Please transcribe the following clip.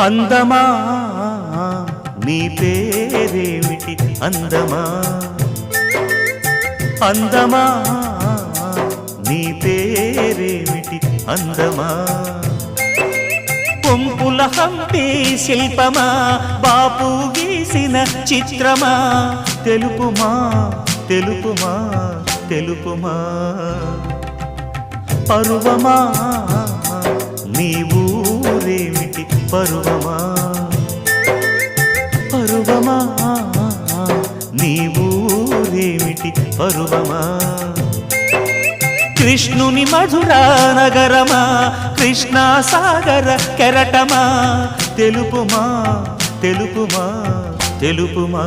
అందమా నీ పేరేమిటి అందమా అందమా నీ పేరేమిటి అందమా కొంపుల హంపి శిల్పమా బాపు గీసిన చిత్రమా తెలుపుమా తెలుపుమా తెలుపుమా పరువమా నీ ఊరేమిటి పరువమా పరువమా నీ ఊరేమిటి పరువమా కృష్ణుని మధురా నగరమా కృష్ణా సాగర కెరటమా తెలుపుమా తెలుపుమా తెలుపుమా